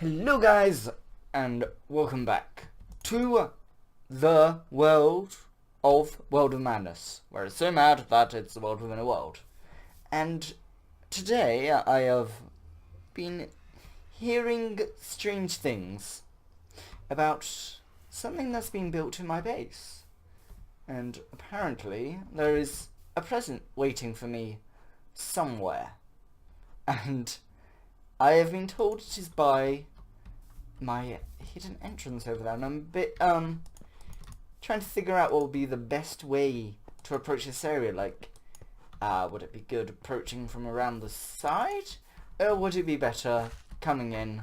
Hello guys, and welcome back to the World of Madness, where it's so mad that it's the world within a world. And today I have been hearing strange things about something that's been built in my base. And apparently there is a present waiting for me somewhere. And I have been told it is by my hidden entrance over there, and I'm a bit trying to figure out what would be the best way to approach this area. Like, would it be good approaching from around the side, or would it be better coming in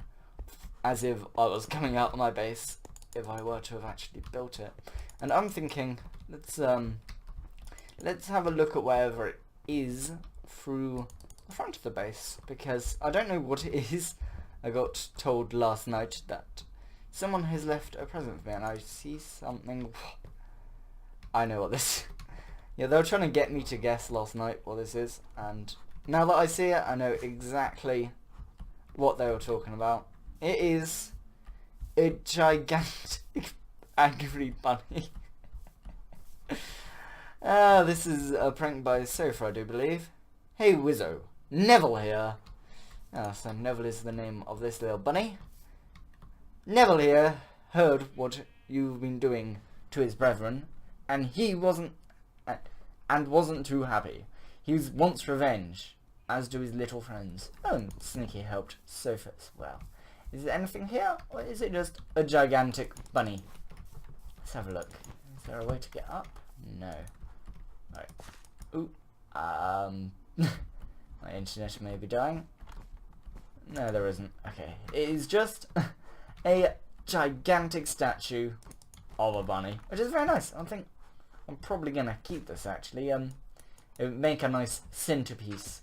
as if I was coming out of my base if I were to have actually built it? And I'm thinking, let's have a look at wherever it is through the front of the base, because I don't know what it is. I got told last night that someone has left a present for me, and I see something. I know what this. Yeah, they were trying to get me to guess last night what this is, and now that I see it, I know exactly what they were talking about. It is a gigantic angry bunny. This is a prank by Sofa, I do believe. Hey Wizzo, Neville here. So Neville is the name of this little bunny. Neville here heard what you've been doing to his brethren, and he wasn't too happy. He wants revenge, as do his little friends. Oh, and Sneaky helped Sofa as well. Is there anything here, or is it just a gigantic bunny? Let's have a look. Is there a way to get up? No. Right. Ooh. My internet may be dying. No, there isn't. Okay. It is just a gigantic statue of a bunny, which is very nice. I think I'm probably gonna keep this actually. It would make a nice centerpiece.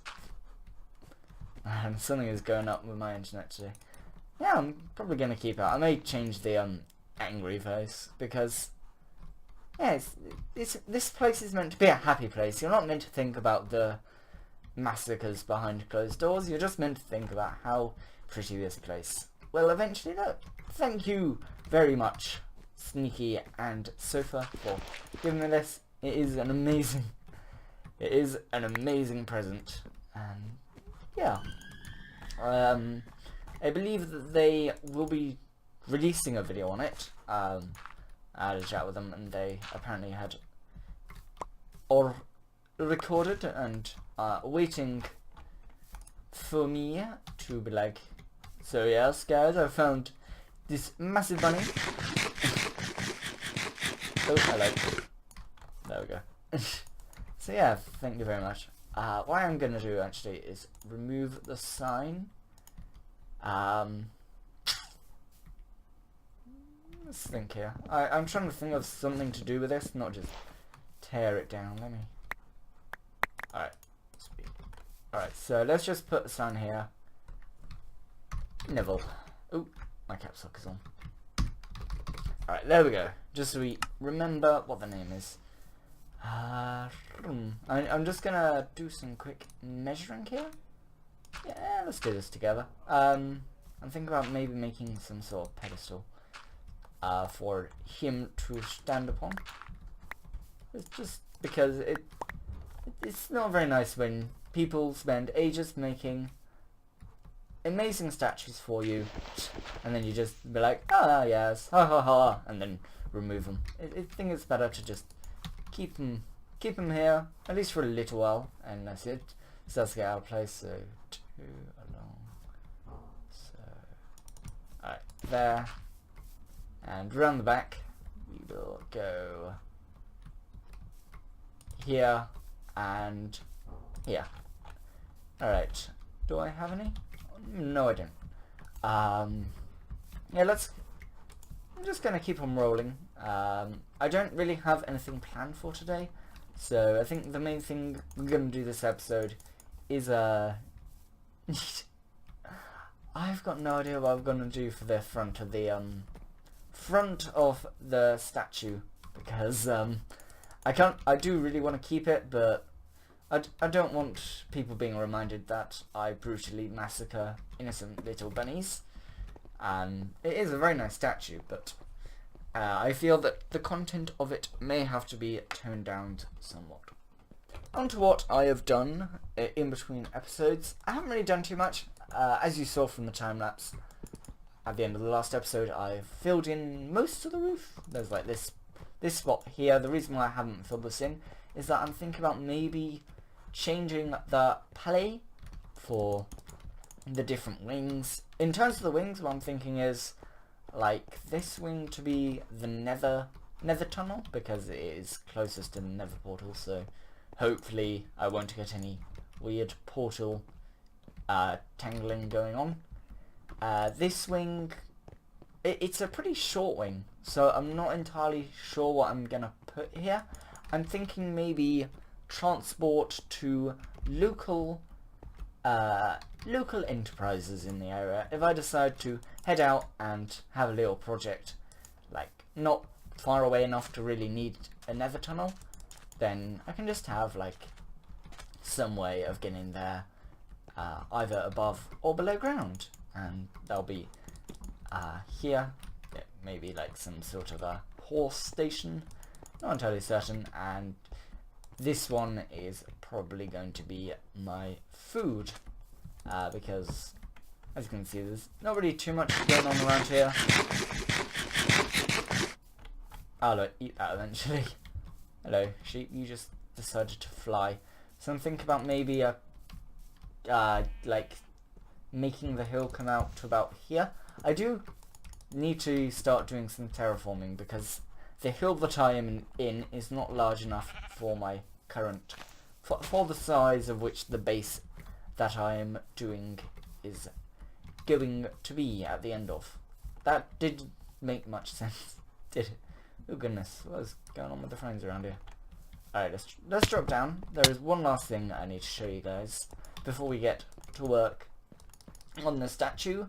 And something is going up with my internet today. Yeah, I'm probably gonna keep it. I may change the angry face, because yeah, this place is meant to be a happy place. You're not meant to think about the massacres behind closed doors. You're just meant to think about how pretty this place will eventually look. Thank you very much, Sneaky and Sofa, for giving me this. It is an amazing present, and yeah, I believe that they will be releasing a video on it. I had a chat with them, and they apparently had recorded and waiting for me to be like, so yes guys, I found this massive bunny. Oh, hello. There we go. So yeah, thank you very much. What I'm gonna do actually is remove the sign. Let's think here. I'm trying to think of something to do with this, not just tear it down. Let me. Alright, so let's just put the sign here. Neville. Oh, my caps lock is on. Alright, there we go. Just so we remember what the name is. I'm just gonna do some quick measuring here. Yeah, let's do this together. I'm thinking about maybe making some sort of pedestal for him to stand upon. It's just because it's not very nice when people spend ages making amazing statues for you, and then you just be like, ah yes, ha ha ha, and then remove them. I think it's better to just keep them here, at least for a little while, unless it starts to get out of place. So too long. So alright, there, and round the back we will go here and here. Alright, do I have any? No, I don't. Yeah, I'm just gonna keep on rolling. I don't really have anything planned for today, so I think the main thing we're gonna do this episode is I've got no idea what I'm gonna do for the front of the statue, because I do really want to keep it, but I don't want people being reminded that I brutally massacre innocent little bunnies. and it is a very nice statue, but I feel that the content of it may have to be toned down somewhat. On to what I have done in between episodes. I haven't really done too much. As you saw from the time lapse at the end of the last episode, I filled in most of the roof. There's like this spot here. The reason why I haven't filled this in is that I'm thinking about maybe changing the palais for the different wings. In terms of the wings, what I'm thinking is like this wing to be the nether tunnel, because it is closest to the nether portal, so hopefully I won't get any weird portal tangling going on. This wing, it's a pretty short wing, so I'm not entirely sure what I'm gonna put here. I'm thinking maybe transport to local enterprises in the area. If I decide to head out and have a little project, like not far away enough to really need a nether tunnel, then I can just have like some way of getting there, either above or below ground, and that'll be here, maybe like some sort of a horse station, not entirely certain, and this one is probably going to be my food, because as you can see there's not really too much going on around here. I'll eat that eventually. Hello sheep, you just decided to fly. So I'm thinking about maybe like making the hill come out to about here. I do need to start doing some terraforming because the hill that I am in is not large enough for my current, for the size of which the base that I am doing is going to be at the end of. That didn't make much sense, did it? Oh goodness, what is going on with the frames around here? Alright, let's drop down. There is one last thing I need to show you guys before we get to work on the statue,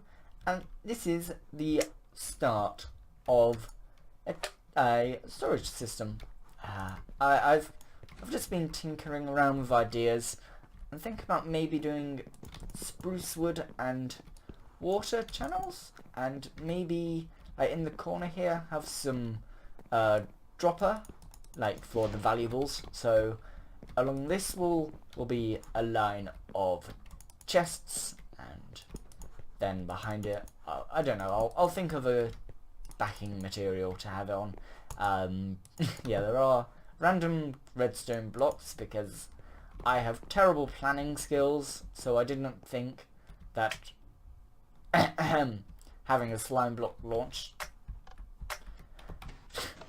and this is the start of a storage system. I've just been tinkering around with ideas and think about maybe doing spruce wood and water channels, and maybe in the corner here have some dropper like for the valuables. So along this will be a line of chests, and then behind it I don't know, I'll think of a backing material to have it on. Yeah, there are random redstone blocks because I have terrible planning skills, so I didn't think that having a slime block launched.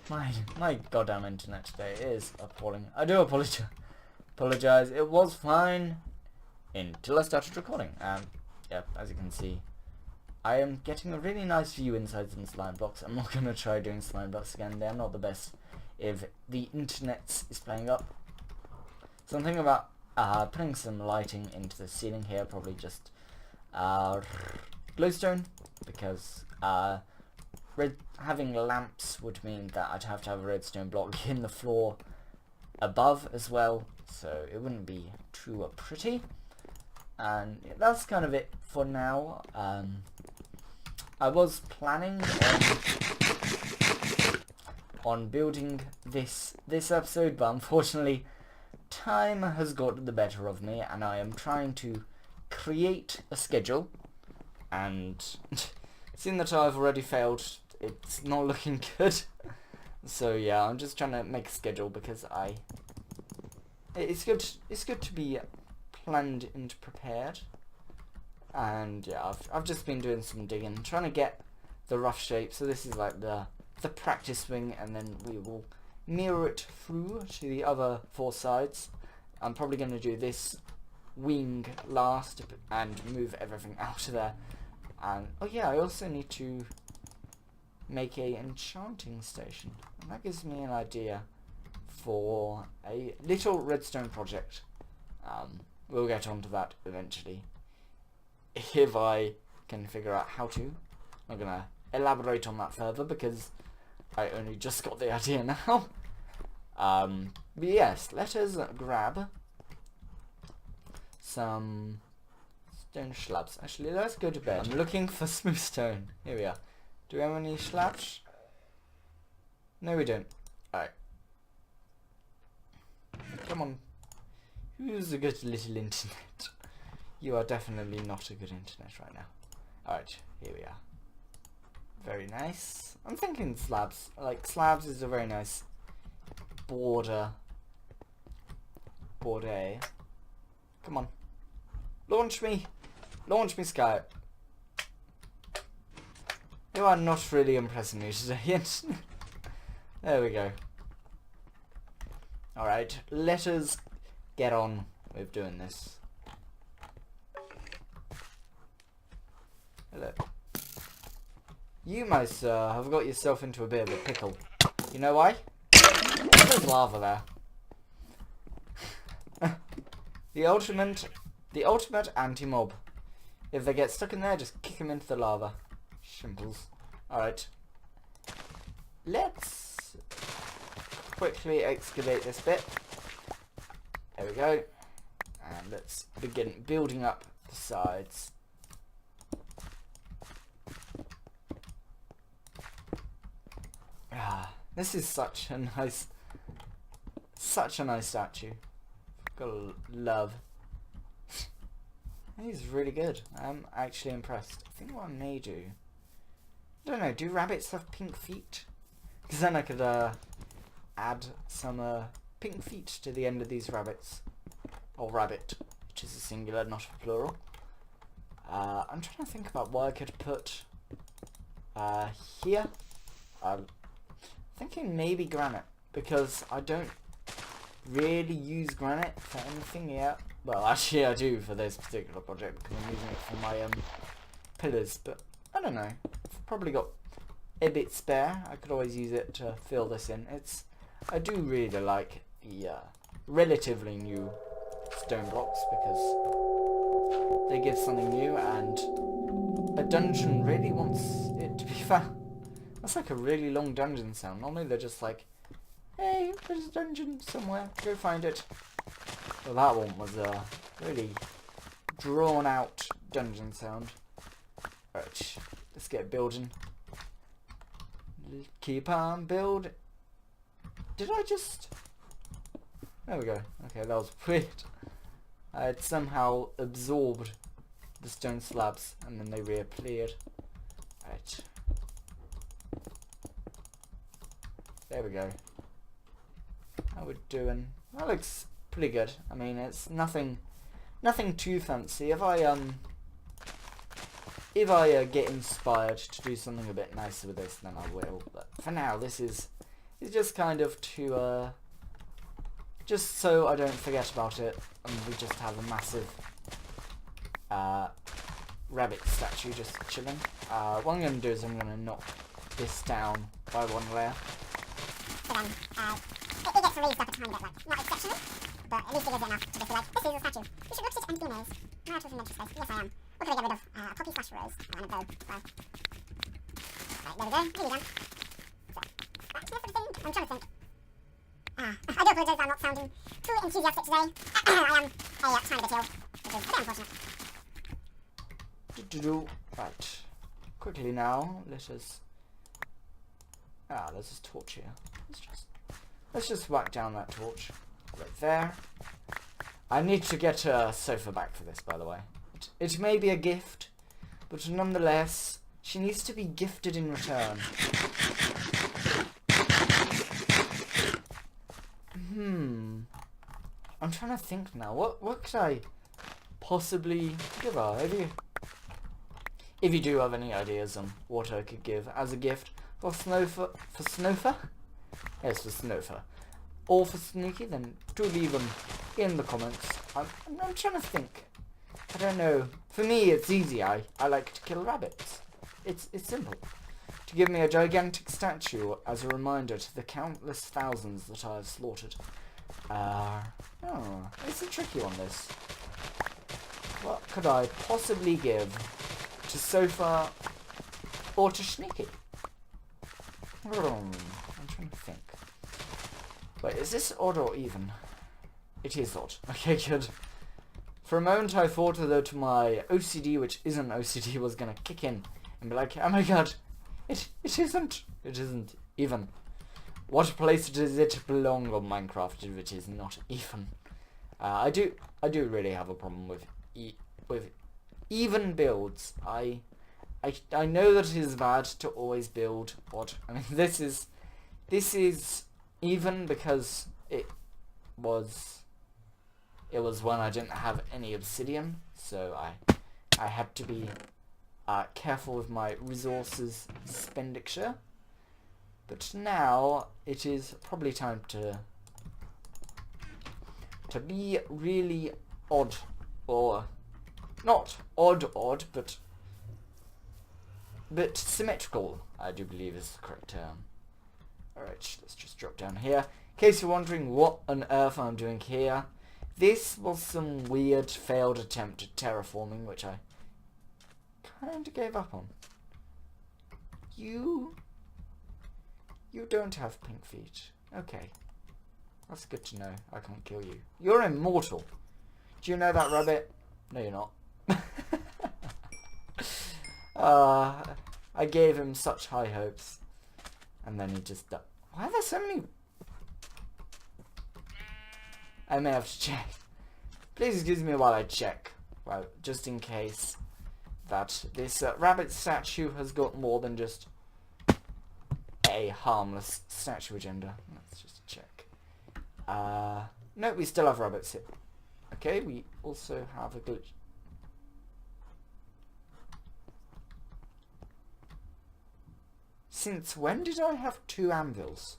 My goddamn internet today is appalling. I do apologize. It was fine until I started recording. Yeah, as you can see, I am getting a really nice view inside some slime blocks. I'm not gonna try doing slime blocks again. They're not the best if the internet is playing up. So I'm thinking about putting some lighting into the ceiling here. Probably just glowstone, because having lamps would mean that I'd have to have a redstone block in the floor above as well, so it wouldn't be too pretty. And yeah, that's kind of it for now. I was planning on building this episode, but unfortunately time has got the better of me, and I am trying to create a schedule, and seeing that I've already failed, it's not looking good. So yeah, I'm just trying to make a schedule because it's good to be planned and prepared. And yeah, I've just been doing some digging, trying to get the rough shape. So this is like the practice wing, and then we will mirror it through to the other four sides. I'm probably going to do this wing last and move everything out of there. And oh yeah, I also need to make a enchanting station, and that gives me an idea for a little redstone project. We'll get onto that eventually if I can figure out how to. I'm gonna elaborate on that further because I only just got the idea now. But yes, let us grab some stone slabs. Actually, let's go to bed. I'm looking for smooth stone. Here we are. Do we have any slabs? No, we don't. Alright. Come on. Who's a good little internet? You are definitely not a good internet right now. Alright, here we are. Very nice. I'm thinking slabs. Like, slabs is a very nice border. Border. Come on. Launch me! Launch me, Sky! You are not really impressing me today, internet. There we go. Alright, let us get on with doing this. Hello. You, my sir, have got yourself into a bit of a pickle. You know why? There's lava there. The ultimate anti-mob. If they get stuck in there, just kick them into the lava. Simples. Alright. Let's quickly excavate this bit. There we go. And let's begin building up the sides. Ah, this is such a nice statue. Gotta love. He's really good. I'm actually impressed. I think what I may do, I don't know, do rabbits have pink feet? Because then I could add some pink feet to the end of these rabbits. Or rabbit, which is a singular, not a plural. I'm trying to think about what I could put here. Thinking maybe granite, because I don't really use granite for anything yet. Well, actually I do for this particular project, because I'm using it for my pillars, but I don't know. I've probably got a bit spare. I could always use it to fill this in. I do really like the relatively new stone blocks, because they give something new, and a dungeon really wants it to be found. That's like a really long dungeon sound. Normally they're just like, hey, there's a dungeon somewhere, go find it. Well, that one was a really drawn out dungeon sound. Alright, let's get building. Keep on building. Did I just... There we go. Okay, that was weird. I had somehow absorbed the stone slabs and then they reappeared. Right. There we go. How we doing? That looks pretty good. I mean, it's nothing too fancy. If I get inspired to do something a bit nicer with this, then I will. But for now, this is just kind of to just so I don't forget about it, and we just have a massive rabbit statue just chilling. What I'm going to do is I'm going to knock this down by one layer. So then, it gets raised up a tiny bit, like, not exceptional, but at least it is enough to just be like, this is a statue. You should look at it and be amazed. Am I out of inventory space? Yes, I am. What can I get rid of? Poppy slash rose. And a bow. Well. Right, there we go. Nearly done. So, that's everything. I'm trying to think. I do apologise, I'm not sounding too enthusiastic today. I am a tiny bit ill, which is a bit unfortunate. Right. Quickly now, let us... there's this torch here. Let's just whack down that torch. Right there. I need to get a sofa back for this, by the way. It may be a gift, but nonetheless, she needs to be gifted in return. I'm trying to think now. What could I possibly give her? If you do have any ideas on what I could give as a gift for Snowfer? Yes, for Snowfer. Or for Sneaky, then do leave them in the comments. I'm trying to think. I don't know. For me, it's easy. I like to kill rabbits. It's simple. To give me a gigantic statue as a reminder to the countless thousands that I have slaughtered. It's a tricky one, this. What could I possibly give to Sofa or to Sneaky? I'm trying to think. Wait, is this odd or even? It is odd. Okay, good. For a moment I thought that my OCD, which isn't OCD, was gonna kick in and be like, oh my god, it isn't even. What place does it belong on Minecraft if it is not even? I do really have a problem with even builds. I know that it is bad to always build odd. I mean, this is even because it was when I didn't have any obsidian, so I had to be careful with my resources expenditure. But now it is probably time to be really odd, or not odd, but symmetrical, I do believe is the correct term. Alright, let's just drop down here. In case you're wondering what on earth I'm doing here, this was some weird failed attempt at terraforming, which I kinda gave up on. You don't have pink feet. Okay. That's good to know. I can't kill you. You're immortal. Do you know that, rabbit? No, you're not. I gave him such high hopes. And then he just died. Why are there so many? I may have to check. Please excuse me while I check. Well, just in case that this rabbit statue has got more than just a harmless statue agenda. Let's just check. No, we still have rabbits here. Okay, we also have a glitch. Since when did I have 2 anvils?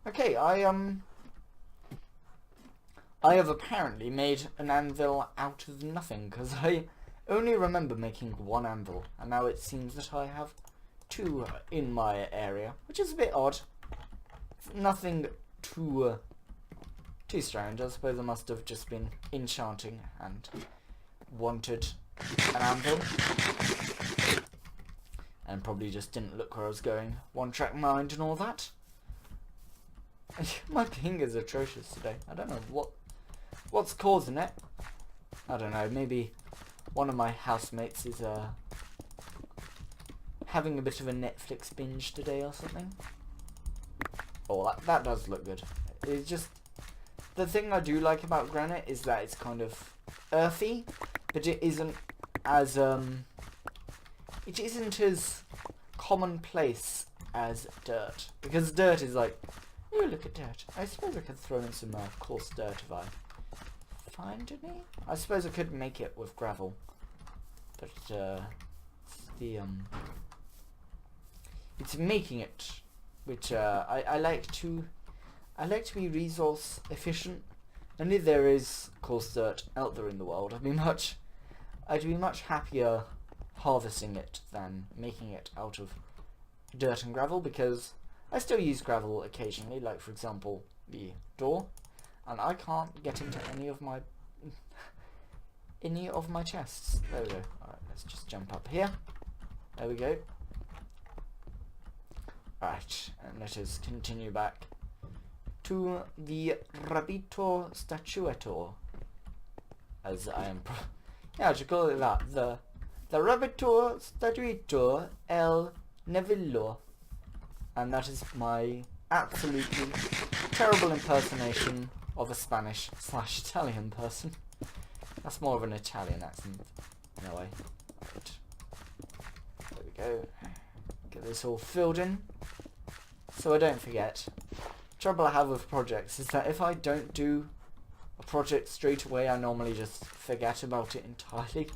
Okay, I have apparently made an anvil out of nothing, because I only remember making 1 anvil, and now it seems that I have 2 in my area, which is a bit odd. Nothing too strange. I suppose I must have just been enchanting and wanted an anvil, and probably just didn't look where I was going. One-track mind and all that. My ping is atrocious today. I don't know what's causing it. I don't know. Maybe one of my housemates is having a bit of a Netflix binge today or something. Oh, that does look good. It's just the thing I do like about granite is that it's kind of earthy, but it isn't as commonplace as dirt, because dirt is like, oh, look at dirt. I suppose I could throw in some coarse dirt if I find any. I suppose I could make it with gravel, but it's making it, which I like to be resource efficient. And if there is coarse dirt out there in the world, I'd be much happier harvesting it than making it out of dirt and gravel, because I still use gravel occasionally, like for example the door, and I can't get into any of my chests. There we go. Alright, let's just jump up here. There we go. Right, and let us continue back to the Rabito Statuetto, as I am yeah, I should call it that. The Rabito Statuetto el Nevillo. And that is my absolutely terrible impersonation of a Spanish/Italian person. That's more of an Italian accent, in a way. Right. There we go. Get this all filled in, so I don't forget. The trouble I have with projects is that if I don't do a project straight away, I normally just forget about it entirely,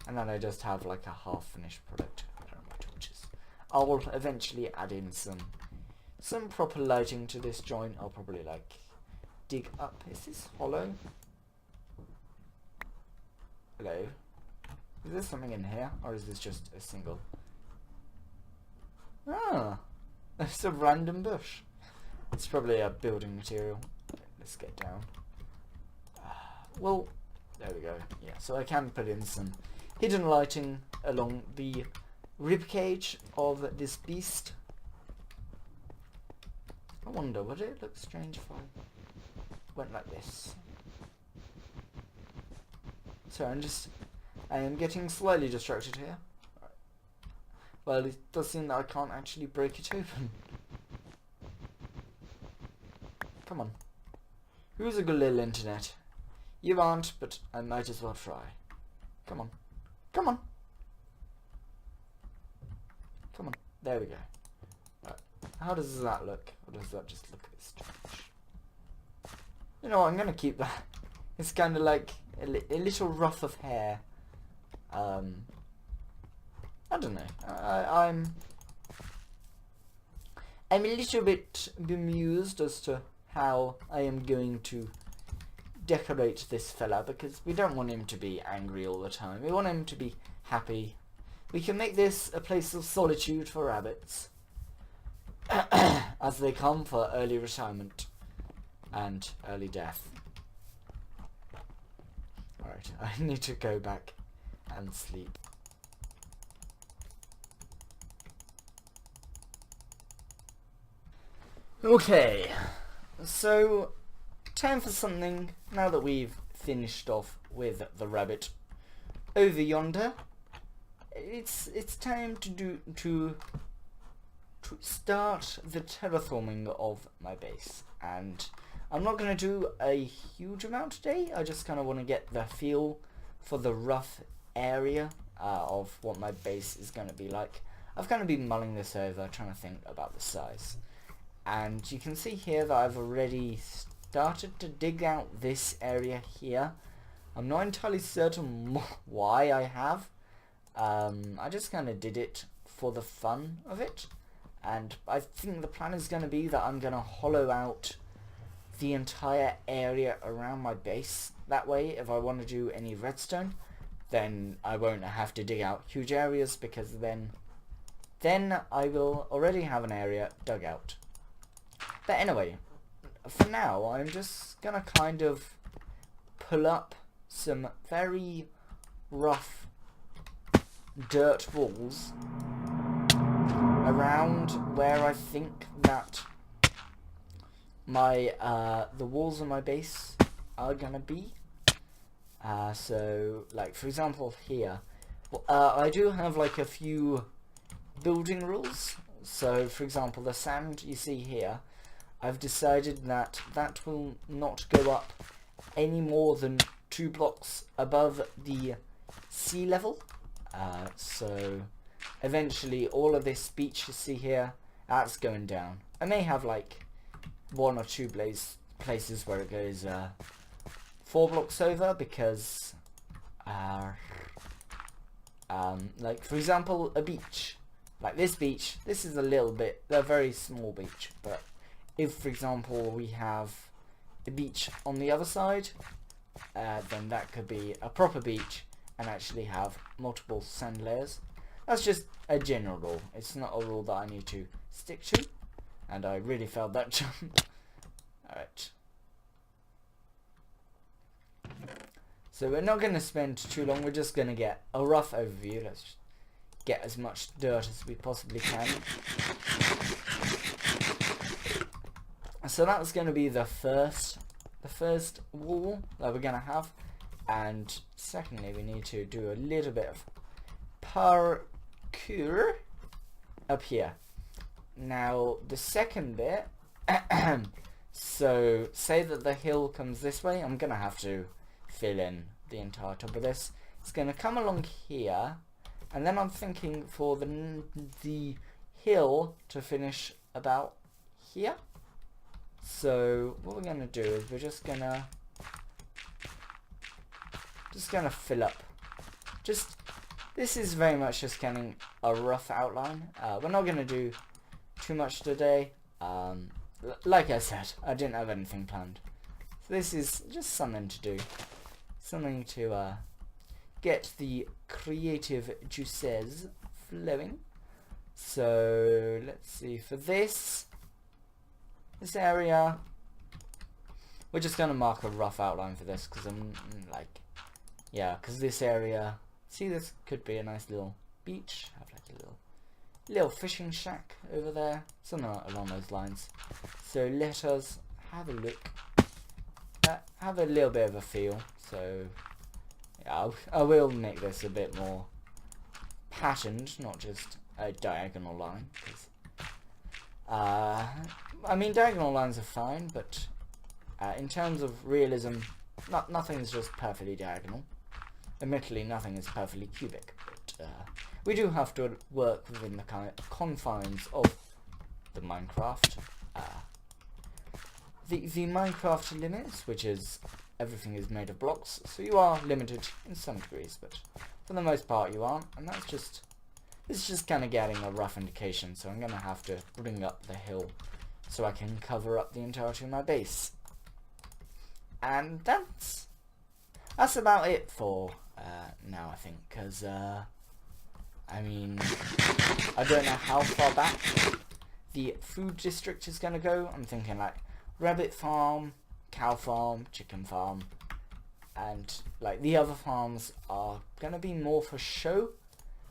and then I just have like a half-finished product. I don't know what torches. I'll eventually add in some proper lighting to this joint. I'll probably like dig up. Is this hollow? Hello? Is there something in here, or is this just a single? Ah, it's a random bush. It's probably a building material. Let's get down. Well, there we go. Yeah, so I can put in some hidden lighting along the ribcage of this beast. I wonder, would it look strange if I went like this. So I am getting slightly distracted here. Well, it does seem that I can't actually break it open. Come on. Who's a good little internet? You aren't, but I might as well try. Come on. Come on. Come on. There we go. Right. How does that look? Or does that just look a bit strange? You know what, I'm going to keep that. It's kind of like a little ruff of hair. I don't know. I'm a little bit bemused as to how I am going to decorate this fella, because we don't want him to be angry all the time. We want him to be happy. We can make this a place of solitude for rabbits as they come for early retirement and early death. Alright, I need to go back and sleep. Okay, so time for something, now that we've finished off with the rabbit over yonder. It's time to start the terraforming of my base, and I'm not going to do a huge amount today. I just kind of want to get the feel for the rough area of what my base is going to be like. I've kind of been mulling this over, trying to think about the size, and you can see here that I've already started to dig out this area here. I'm not entirely certain why I have. I just kind of did it for the fun of it, and I think the plan is going to be that I'm going to hollow out the entire area around my base. That way, if I want to do any redstone, then I won't have to dig out huge areas, because then I will already have an area dug out. But anyway, for now, I'm just going to kind of pull up some very rough dirt walls around where I think that my the walls of my base are gonna be. So like for example here, I do have like a few building rules. So for example, the sand you see here, I've decided that that will not go up any more than 2 blocks above the sea level. So eventually all of this beach you see here, that's going down. I may have like 1 or 2 places where it goes 4 blocks over, because like for example a beach like this beach, this is a very small beach, but if for example we have a beach on the other side, then that could be a proper beach and actually have multiple sand layers. That's just a general rule. It's not a rule that I need to stick to, and I really failed that jump. Alright. So we're not going to spend too long, we're just going to get a rough overview. Let's get as much dirt as we possibly can. So that's going to be the first wall that we're going to have. And secondly, we need to do a little bit of parkour up here. Now, the second bit, so say that the hill comes this way, I'm going to have to fill in the entire top of this. It's going to come along here, and then I'm thinking for the hill to finish about here. So what we're going to do is we're just going to fill up. This is very much just getting a rough outline. We're not going to do too much today. Like I said, I didn't have anything planned. So this is just something to do. Something to get the creative juices flowing. So let's see, for this area, we're just going to mark a rough outline for this, because I'm like, yeah, because this area, see, this could be a nice little beach, have like a little fishing shack over there, something along those lines. So let us have a look have a little bit of a feel. So yeah, I will make this a bit more patterned, not just a diagonal line. 'Cause, I mean, diagonal lines are fine, but in terms of realism, nothing is just perfectly diagonal. Admittedly, nothing is perfectly cubic, but we do have to work within the kind of confines of the Minecraft. The Minecraft limits, which is everything is made of blocks, so you are limited in some degrees, but for the most part you aren't, and this is just kind of getting a rough indication, so I'm going to have to bring up the hill so I can cover up the entirety of my base. And that's about it for now, I think, because I mean, I don't know how far back the food district is going to go. I'm thinking like rabbit farm, cow farm, chicken farm, and like the other farms are going to be more for show.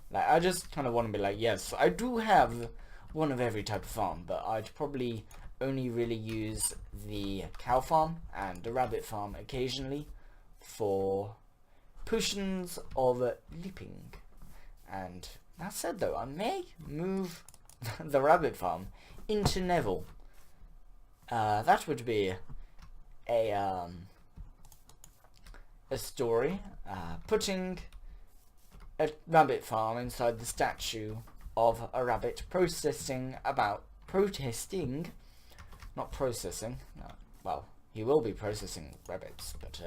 Like, I just kind of want to be like, yes, I do have one of every type of farm, but I'd probably only really use the cow farm and the rabbit farm occasionally for potions of leaping. And that said though, I may move the rabbit farm into Nevillo. That would be a story, putting a rabbit farm inside the statue of a rabbit protesting, not processing, no, well, he will be processing rabbits, but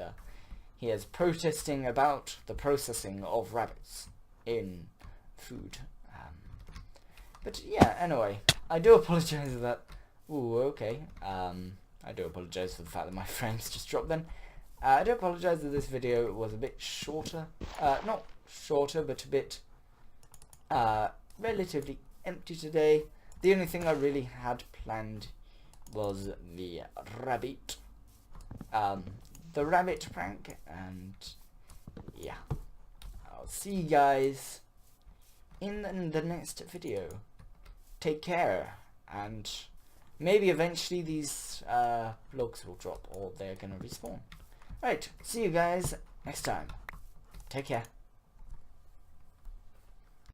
he is protesting about the processing of rabbits in food. But yeah, anyway, I do apologize for that. Ooh, okay. I do apologize for the fact that my frames just dropped then. I do apologize that this video was a bit shorter. Not shorter, but a bit relatively empty today. The only thing I really had planned was the rabbit. The rabbit prank, and yeah. I'll see you guys in the next video. Take care, and maybe eventually these logs will drop, or they're gonna respawn. Right, see you guys next time. Take care.